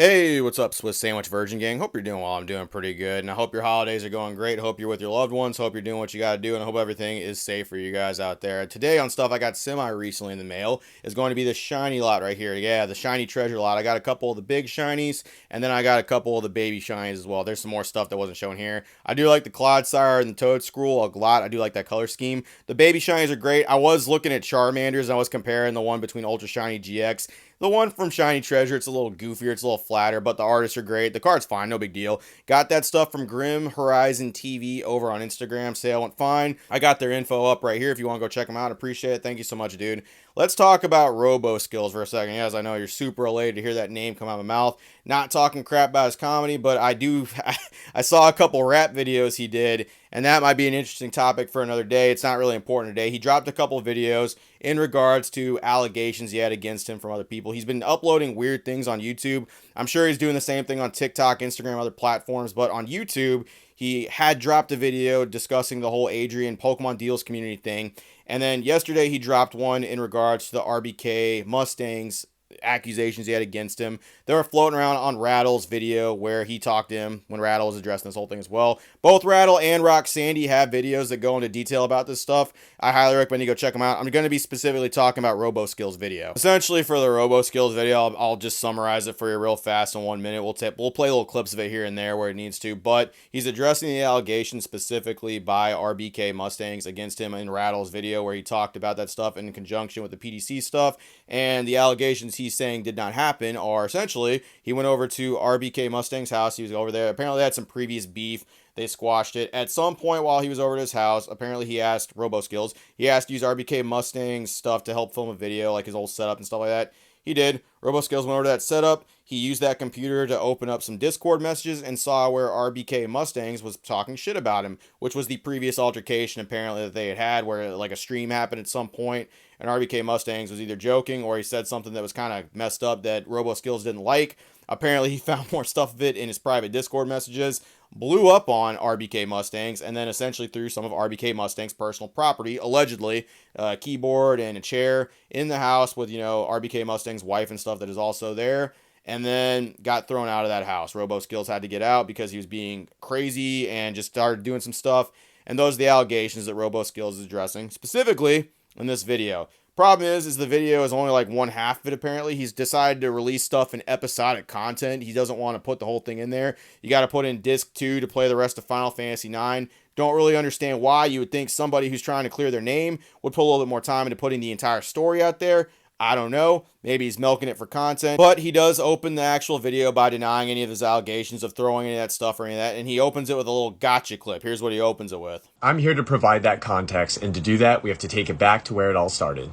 Hey, what's up, Swiss Sandwich Virgin Gang? Hope you're doing well. I'm doing pretty good, and I hope your holidays are going great. Hope you're with your loved ones. Hope you're doing what you got to do, and I hope everything is safe for you guys out there. Today, on stuff I got semi recently in the mail, is going to be the shiny lot right here. Yeah, the shiny treasure lot. I got a couple of the big shinies, and then I got a couple of the baby shinies as well. There's some more stuff that wasn't shown here. I do like the Clodsire and the Toad Scroll a lot. I do like that color scheme. The baby shinies are great. I was looking at Charmanders, and I was comparing the one between Ultra Shiny GX. The one from Shiny Treasure, it's a little goofier, it's a little flatter, but the artists are great. The card's fine, no big deal. Got that stuff from Grim Horizon TV over on Instagram. Sale went fine. I got their info up right here if you want to go check them out. Appreciate it. Thank you so much, dude. Let's talk about Robo skills for a second. Yes, I know you're super elated to hear that name come out of my mouth. Not talking crap about his comedy, but I saw a couple rap videos he did, and that might be an interesting topic for another day. It's not really important today. He dropped a couple videos in regards to allegations he had against him from other people. He's been uploading weird things on YouTube. I'm sure he's doing the same thing on TikTok, Instagram, other platforms, but on YouTube, he had dropped a video discussing the whole Adrian Pokemon Deals community thing. And then yesterday he dropped one in regards to the RBK Mustangs accusations he had against him. They were floating around on Rattle's video where he talked to him when Rattle was addressing this whole thing as well. Both Rattle and Rock Sandy have videos that go into detail about this stuff. I highly recommend you go check them out. I'm going to be specifically talking about Robo Skills video. Essentially for the Robo Skills video, I'll just summarize it for you real fast in 1 minute. We'll play little clips of it here and there where it needs to, but he's addressing the allegations specifically by RBK Mustangs against him in Rattle's video where he talked about that stuff in conjunction with the PDC stuff, and the allegations he's saying did not happen are essentially he went over to RBK Mustang's house. He was over there. Apparently they had some previous beef. They squashed it. At some point while he was over at his house, apparently he asked Robo Skills. He asked to use RBK Mustang's stuff to help film a video, like his old setup and stuff like that. He did. Robo Skills went over to that setup. He used that computer to open up some Discord messages and saw where RBK Mustangs was talking shit about him, which was the previous altercation apparently that they had where like a stream happened at some point and RBK Mustangs was either joking or he said something that was kind of messed up that Robo Skills didn't like. Apparently he found more stuff of it in his private Discord messages, blew up on RBK Mustangs, and then essentially threw some of RBK Mustang's personal property, allegedly a keyboard and a chair in the house with, RBK Mustang's wife and stuff that is also there, and then got thrown out of that house. Robo Skills had to get out because he was being crazy and just started doing some stuff, and those are the allegations that Robo Skills is addressing, specifically in this video. Problem is the video is only like one half of it apparently. He's decided to release stuff in episodic content. He doesn't want to put the whole thing in there. You got to put in disc 2 to play the rest of Final Fantasy 9. Don't really understand why. You would think somebody who's trying to clear their name would put a little bit more time into putting the entire story out there. I don't know. Maybe he's milking it for content. But he does open the actual video by denying any of his allegations of throwing any of that stuff or any of that. And he opens it with a little gotcha clip. Here's what he opens it with. I'm here to provide that context, and to do that, we have to take it back to where it all started.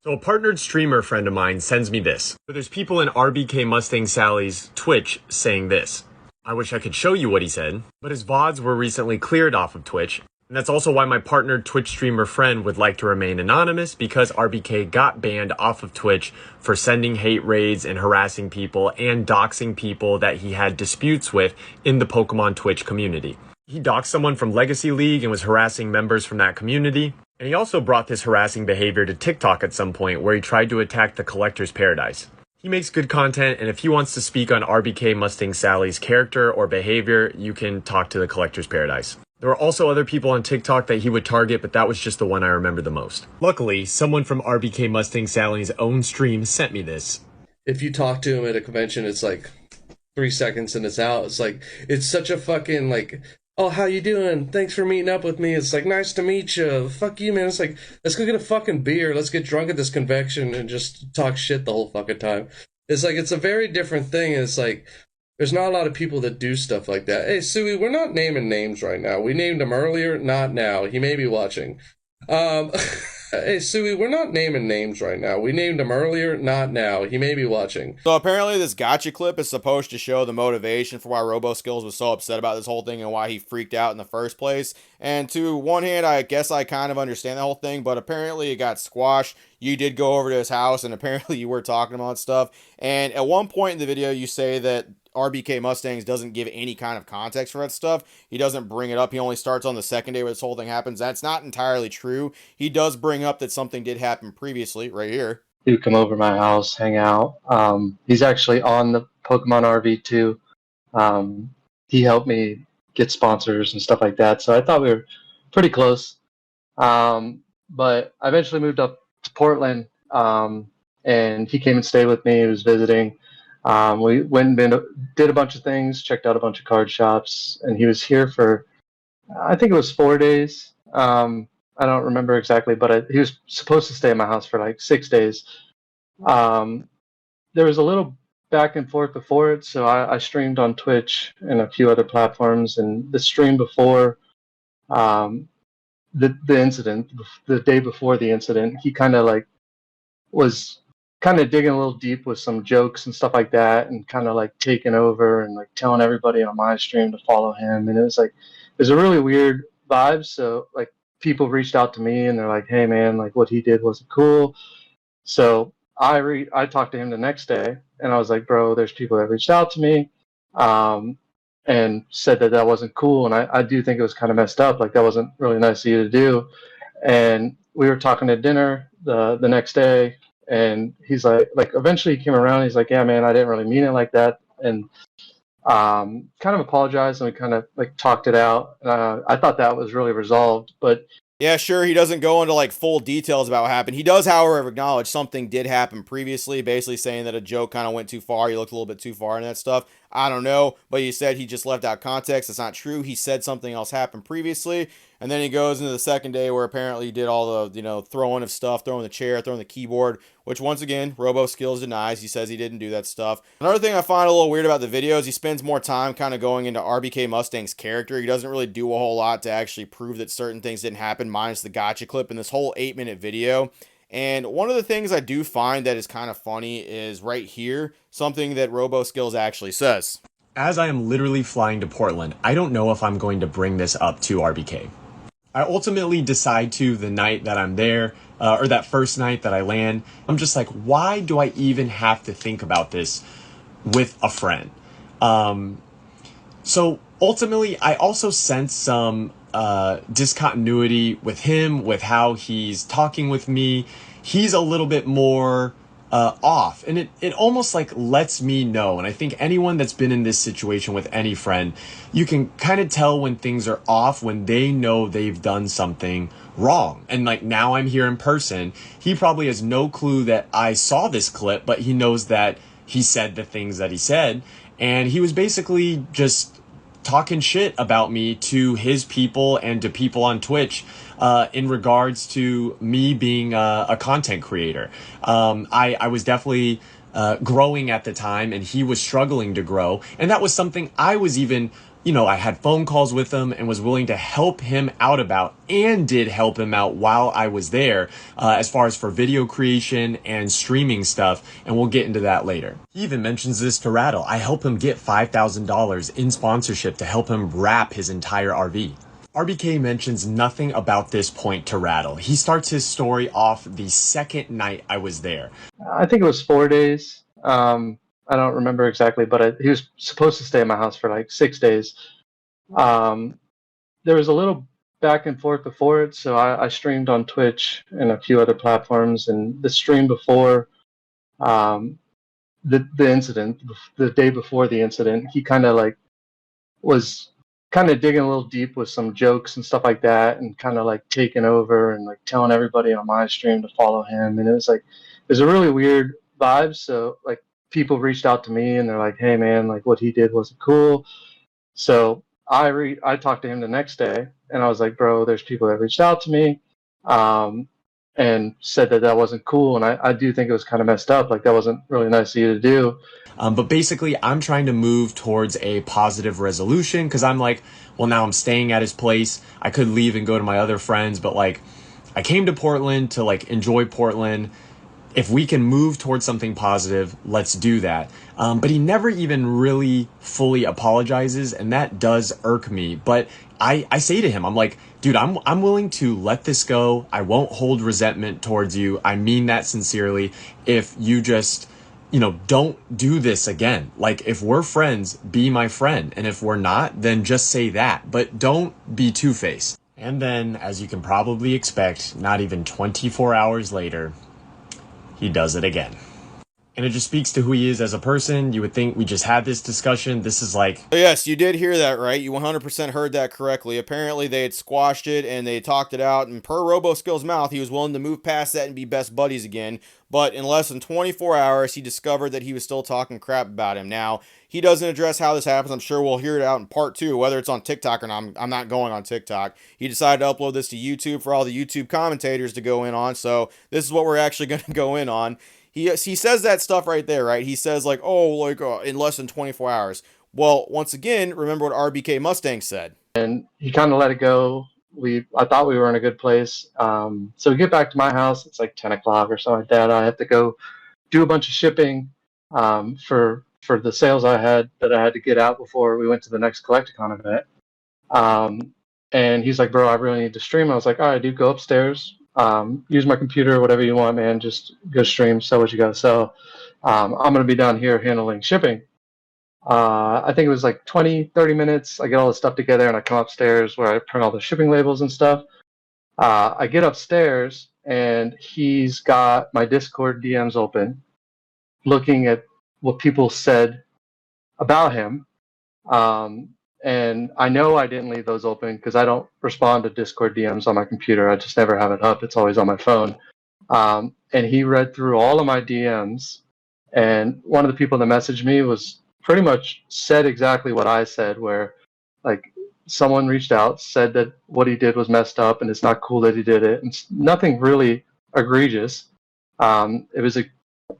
So a partnered streamer friend of mine sends me this. So there's people in RBK Mustang Sally's Twitch saying this. I wish I could show you what he said, but his VODs were recently cleared off of Twitch. And that's also why my partnered Twitch streamer friend would like to remain anonymous, because RBK got banned off of Twitch for sending hate raids and harassing people and doxing people that he had disputes with in the Pokemon Twitch community. He doxed someone from Legacy League and was harassing members from that community. And he also brought this harassing behavior to TikTok at some point where he tried to attack the Collector's Paradise. He makes good content, and if he wants to speak on RBK Mustang Sally's character or behavior, you can talk to the Collector's Paradise. There were also other people on TikTok that he would target, but that was just the one I remember the most. Luckily, someone from RBK Mustang Sally's own stream sent me this. If you talk to him at a convention, it's like 3 seconds and it's out. It's like, it's such a fucking like, oh, how you doing? Thanks for meeting up with me. It's like, nice to meet you. Fuck you, man. It's like, let's go get a fucking beer. Let's get drunk at this convention and just talk shit the whole fucking time. It's like, it's a very different thing. It's like, there's not a lot of people that do stuff like that. Hey, Suey, we're not naming names right now. We named him earlier, not now. He may be watching. Hey, Suey, we're not naming names right now. We named him earlier, not now. He may be watching. So apparently this gotcha clip is supposed to show the motivation for why Robo Skills was so upset about this whole thing and why he freaked out in the first place. And to one hand, I guess I kind of understand the whole thing, but apparently it got squashed. You did go over to his house and apparently you were talking about stuff. And at one point in the video, you say that RBK Mustangs doesn't give any kind of context for that stuff. He doesn't bring it up. He only starts on the second day where this whole thing happens. That's not entirely true. He does bring up that something did happen previously, right here. He would come over to my house, hang out. He's actually on the Pokemon RV too. Um, he helped me get sponsors and stuff like that. So I thought we were pretty close. But I eventually moved up to Portland, and he came and stayed with me. He was visiting. We went and did a bunch of things, checked out a bunch of card shops, and he was here for, I think it was 4 days. I don't remember exactly, but he was supposed to stay at my house for like 6 days. Um, there was a little back and forth before it, so I streamed on Twitch and a few other platforms. And the stream before um, the incident, the day before the incident, he kind of like was kind of digging a little deep with some jokes and stuff like that, and kind of like taking over and like telling everybody on my stream to follow him. And it was a really weird vibe. So like people reached out to me and they're like, "Hey man, like what he did wasn't cool." So I talked to him the next day, and I was like, "Bro, there's people that reached out to me, um, and said that that wasn't cool, and I do think it was kind of messed up. Like that wasn't really nice of you to do." And we were talking at dinner the next day, and he's like eventually he came around. He's like, "Yeah, man, I didn't really mean it like that," and kind of apologized, and we kind of like talked it out. I thought that was really resolved, but Yeah, sure. He doesn't go into like full details about what happened. He does, however, acknowledge something did happen previously, basically saying that a joke kind of went too far. He looked a little bit too far in that stuff. I don't know, but he said he just left out context. That's not true. He said something else happened previously, and then he goes into the second day where apparently he did all the throwing of stuff, throwing the chair, throwing the keyboard, which once again Robo Skills denies. He says he didn't do that stuff. Another thing I find a little weird about the videos, he spends more time kind of going into RBK Mustang's character. He doesn't really do a whole lot to actually prove that certain things didn't happen, minus the gotcha clip in this whole 8-minute video. And one of the things I do find that is kind of funny is right here, something that Robo Skills actually says. As I am literally flying to Portland, I don't know if I'm going to bring this up to RBK. I ultimately decide to the night that I'm there, or that first night that I land. I'm just like, why do I even have to think about this with a friend? So ultimately, I also sense some discontinuity with him, with how he's talking with me. He's a little bit more off, and it almost like lets me know. And I think anyone that's been in this situation with any friend, you can kind of tell when things are off, when they know they've done something wrong. And like now I'm here in person, he probably has no clue that I saw this clip, but he knows that he said the things that he said, and he was basically just talking shit about me to his people and to people on Twitch in regards to me being a content creator. I was definitely growing at the time, and he was struggling to grow. And that was something I was even, I had phone calls with him and was willing to help him out about, and did help him out while I was there, as far as for video creation and streaming stuff. And we'll get into that later. He even mentions this to Rattle. I help him get $5,000 in sponsorship to help him wrap his entire RV. RBK mentions nothing about this point to Rattle. He starts his story off the second night I was there. I think it was 4 days. I don't remember exactly, but he was supposed to stay at my house for like 6 days. There was a little back and forth before it, so I streamed on Twitch and a few other platforms. And the stream before the incident, the day before the incident, he kind of like was kind of digging a little deep with some jokes and stuff like that, and kind of like taking over and like telling everybody on my stream to follow him. And it was a really weird vibe. So like people reached out to me and they're like, "Hey man, like what he did wasn't cool." So I talked to him the next day, and I was like, "Bro, there's people that reached out to me, and said that that wasn't cool, and I do think it was kind of messed up. Like that wasn't really nice of you to do." But basically, I'm trying to move towards a positive resolution, because I'm like, well, now I'm staying at his place. I could leave and go to my other friends, but like, I came to Portland to like enjoy Portland. If we can move towards something positive, let's do that. But he never even really fully apologizes, and that does irk me. But I say to him, I'm like, dude, I'm willing to let this go. I won't hold resentment towards you. I mean that sincerely. If you just, don't do this again. Like, if we're friends, be my friend. And if we're not, then just say that. But don't be two-faced. And then, as you can probably expect, not even 24 hours later, he does it again. And it just speaks to who he is as a person. You would think we just had this discussion. This is like... Yes, you did hear that right. You 100% heard that correctly. Apparently, they had squashed it and they talked it out. And per Robo Skill's mouth, he was willing to move past that and be best buddies again. But in less than 24 hours, he discovered that he was still talking crap about him. Now, he doesn't address how this happens. I'm sure we'll hear it out in part 2, whether it's on TikTok or not. I'm not going on TikTok. He decided to upload this to YouTube for all the YouTube commentators to go in on. So this is what we're actually going to go in on. He says that stuff right there, right? He says like, oh, like in less than 24 hours. Well, once again, remember what RBK Mustang said. And he kind of let it go. I thought we were in a good place. So we get back to my house. It's like 10 o'clock or something like that. I have to go do a bunch of shipping for the sales I had to get out before we went to the next Collecticon event. And he's like, bro, I really need to stream. I was like, all right, dude, go upstairs. Use my computer, whatever you want, man. Just go stream, sell what you got to sell. I'm going to be down here handling shipping. I think it was like 20-30 minutes. I get all the stuff together and I come upstairs where I print all the shipping labels and stuff. I get upstairs and he's got my Discord DMs open, looking at what people said about him. And I know I didn't leave those open because I don't respond to Discord DMs on my computer. I just never have it up. It's always on my phone. And he read through all of my DMs. And one of the people that messaged me was pretty much said exactly what I said, where like someone reached out, said that what he did was messed up and it's not cool that he did it. And nothing really egregious. It was,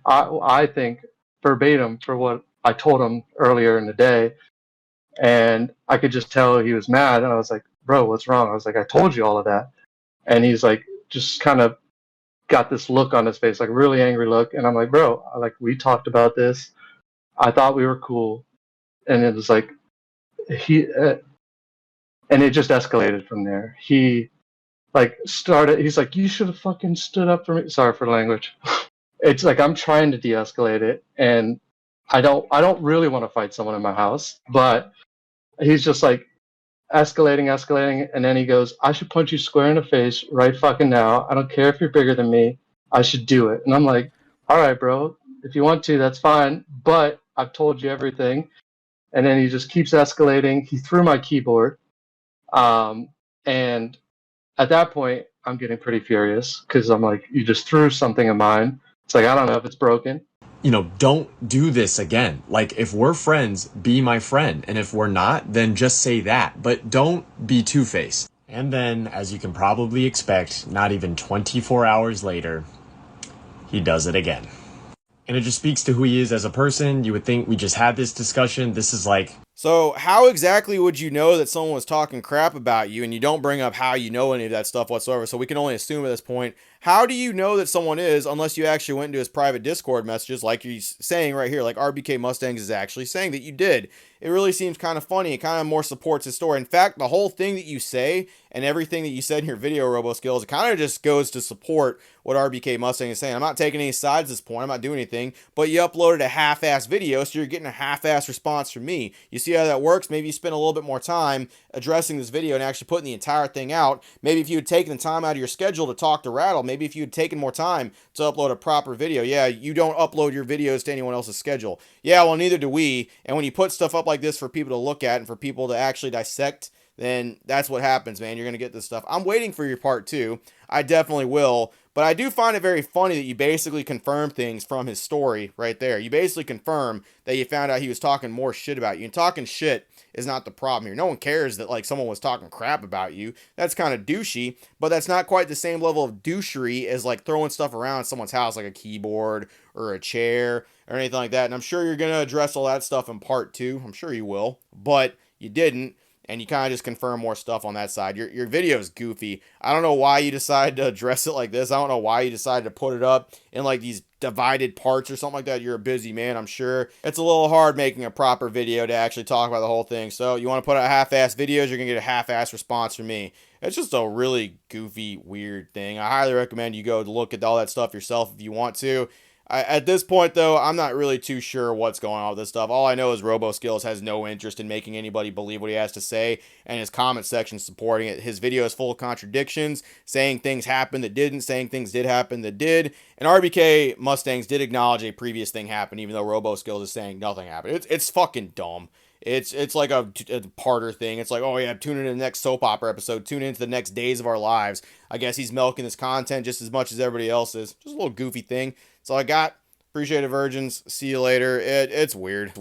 I think, verbatim for what I told him earlier in the day. And I could just tell he was mad. And I was like, bro, what's wrong? I was like, I told you all of that. And he's like, just kind of got this look on his face, like really angry look. And I'm like, bro, like we talked about this. I thought we were cool. And it was like, and it just escalated from there. He like he's like, you should have fucking stood up for me. Sorry for the language. It's like, I'm trying to de-escalate it. And I don't really want to fight someone in my house, but he's just like escalating, and then he goes, I should punch you square in the face right fucking now. I don't care if you're bigger than me. I should do it. And I'm like, all right, bro, if you want to, that's fine, but I've told you everything. And then he just keeps escalating. He threw my keyboard. And at that point, I'm getting pretty furious because I'm like, you just threw something of mine. It's like, I don't know if it's broken. You know, don't do this again. Like, if we're friends, be my friend. And if we're not, then just say that. But don't be two-faced. And then, as you can probably expect, not even 24 hours later, he does it again. And it just speaks to who he is as a person. You would think we just had this discussion. This is like... So how exactly would you know that someone was talking crap about you, and you don't bring up how you know any of that stuff whatsoever? So we can only assume at this point. How do you know that someone is, unless you actually went into his private Discord messages, like he's saying right here, like RBK Mustangs is actually saying that you did? It really seems kind of funny. It kind of more supports his story. In fact, the whole thing that you say and everything that you said in your video, Robo Skills, it kind of just goes to support what RBK Mustang is saying. I'm not taking any sides at this point. I'm not doing anything. But you uploaded a half-ass video, so you're getting a half-ass response from me. You see how that works? Maybe you spend a little bit more time addressing this video and actually putting the entire thing out. Maybe if you had taken the time out of your schedule to talk to Rattle, maybe if you had taken more time to upload a proper video. Yeah, you don't upload your videos to anyone else's schedule. Yeah, well, neither do we. And when you put stuff up like this for people to look at and for people to actually dissect, then that's what happens, man. You're going to get this stuff. I'm waiting for your part 2. I definitely will. But I do find it very funny that you basically confirm things from his story right there. You basically confirm that you found out he was talking more shit about you. And talking shit is not the problem here. No one cares that like someone was talking crap about you. That's kind of douchey, but that's not quite the same level of douchery as like throwing stuff around someone's house, like a keyboard or a chair or anything like that. And I'm sure you're going to address all that stuff in part 2. I'm sure you will, but you didn't. And you kind of just confirm more stuff on that side. Your video is goofy. I don't know why you decided to address it like this. I don't know why you decided to put it up in like these divided parts or something like that. You're a busy man, I'm sure. It's a little hard making a proper video to actually talk about the whole thing. So you want to put out half-ass videos, you're going to get a half-ass response from me. It's just a really goofy, weird thing. I highly recommend you go look at all that stuff yourself if you want to. At this point, though, I'm not really too sure what's going on with this stuff. All I know is Robo Skills has no interest in making anybody believe what he has to say, and his comment section supporting it. His video is full of contradictions, saying things happened that didn't, saying things did happen that did. And RBK Mustangs did acknowledge a previous thing happened, even though Robo Skills is saying nothing happened. It's fucking dumb. It's like a parter thing. It's like, oh yeah, tune in to the next soap opera episode. Tune into the next days of our lives. I guess he's milking this content just as much as everybody else is. Just a little goofy thing. That's all I got. Appreciate it, virgins. See you later. It's weird.